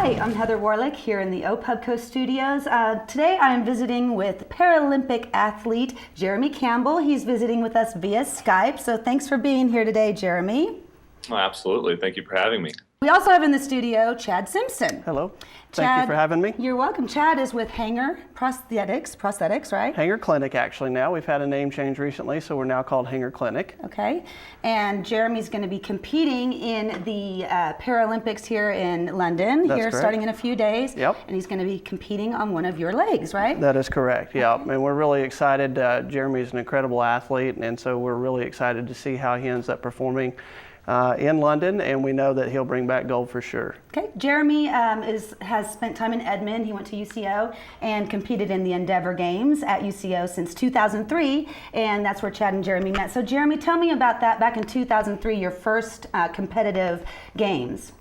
Hi, I'm Heather Warlick here in the OPubco studios. Today I am visiting with Paralympic athlete Jeremy Campbell. He's visiting with us via Skype, so thanks for being here today, Jeremy. Oh, absolutely. Thank you for having me. We also have in the studio Chad Simpson. Hello. Thank you for having me. You're welcome. Chad is with Hanger Prosthetics, right? Hanger Clinic, actually, now. We've had a name change recently, so we're now called Hanger Clinic. Okay. And Jeremy's going to be competing in the Paralympics here in London, starting in a few days. Yep. And he's going to be competing on one of your legs, right? That is correct, yeah. And we're really excited. Jeremy's an incredible athlete, and so we're really excited to see how he ends up performing in London, and we know that he'll bring back gold for sure. Okay, Jeremy has spent time in Edmond. He went to UCO and competed in the Endeavor Games at UCO since 2003, and that's where Chad and Jeremy met. So Jeremy, tell me about that back in 2003, your first competitive games.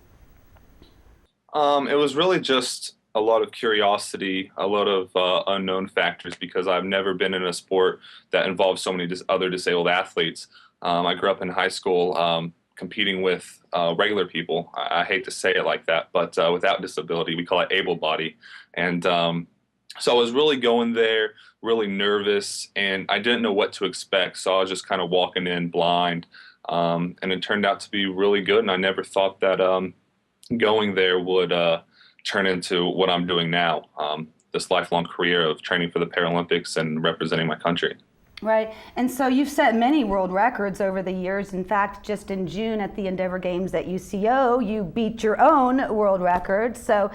It was really just a lot of curiosity, a lot of unknown factors, because I've never been in a sport that involves so many other disabled athletes. I grew up in high school competing with regular people. I hate to say it like that, but without disability. We call it able body. And so I was really going there, really nervous, and I didn't know what to expect. So I was just kind of walking in blind. And it turned out to be really good. And I never thought that going there would turn into what I'm doing now, this lifelong career of training for the Paralympics and representing my country. Right, and so you've set many world records over the years. In fact, just in June at the Endeavor Games at UCO, you beat your own world record. So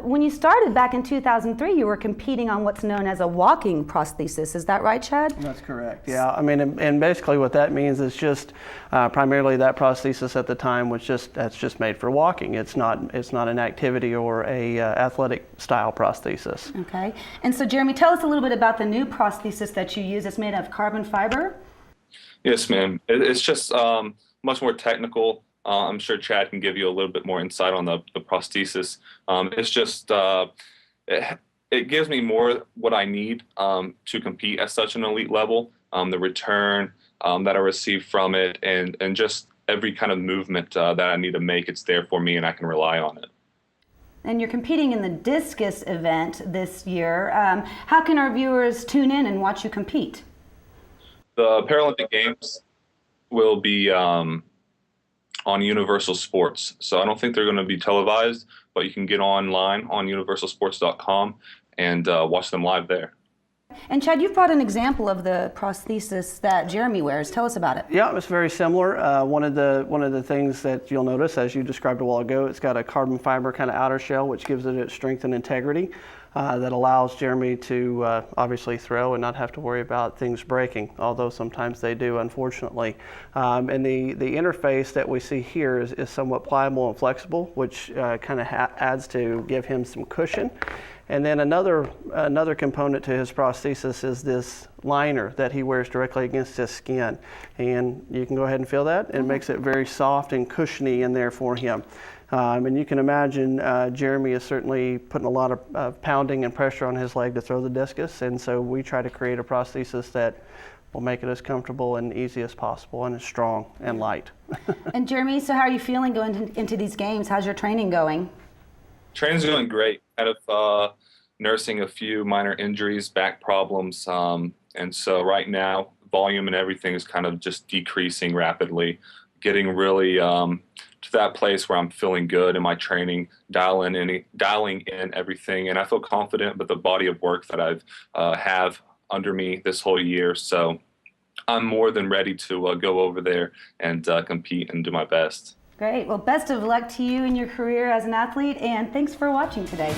when you started back in 2003, you were competing on what's known as a walking prosthesis. Is that right, Chad? That's correct, yeah. I mean, and basically what that means is just primarily that prosthesis at the time was that's just made for walking. It's not an activity or a athletic style prosthesis. Okay, and so Jeremy, tell us a little bit about the new prosthesis that you use. It's made of carbon fiber? Yes, ma'am. It's just much more technical. I'm sure Chad can give you a little bit more insight on the prosthesis. It's just, it gives me more what I need to compete at such an elite level. The return that I receive from it, and just every kind of movement that I need to make, it's there for me and I can rely on it. And you're competing in the discus event this year. How can our viewers tune in and watch you compete? The Paralympic Games will be on Universal Sports. So I don't think they're going to be televised, but you can get online on universalsports.com and watch them live there. And Chad, you've brought an example of the prosthesis that Jeremy wears. Tell us about it. Yeah, it's very similar. One of the things that you'll notice, as you described a while ago, it's got a carbon fiber kind of outer shell, which gives it its strength and integrity that allows Jeremy to obviously throw and not have to worry about things breaking, although sometimes they do, unfortunately. And the interface that we see here is somewhat pliable and flexible, which kind of adds to give him some cushion. And then another component to his prosthesis is this liner that he wears directly against his skin. And you can go ahead and feel that. It makes it very soft and cushiony in there for him. And you can imagine Jeremy is certainly putting a lot of pounding and pressure on his leg to throw the discus. And so we try to create a prosthesis that will make it as comfortable and easy as possible, and as strong and light. And Jeremy, so how are you feeling going into these games? How's your training going? Training's going great. Kind of nursing a few minor injuries, back problems, and so right now volume and everything is kind of just decreasing rapidly, getting really to that place where I'm feeling good in my training, dialing in everything, and I feel confident with the body of work that I've have under me this whole year. So I'm more than ready to go over there and compete and do my best. Great. Well, best of luck to you in your career as an athlete, and thanks for watching today.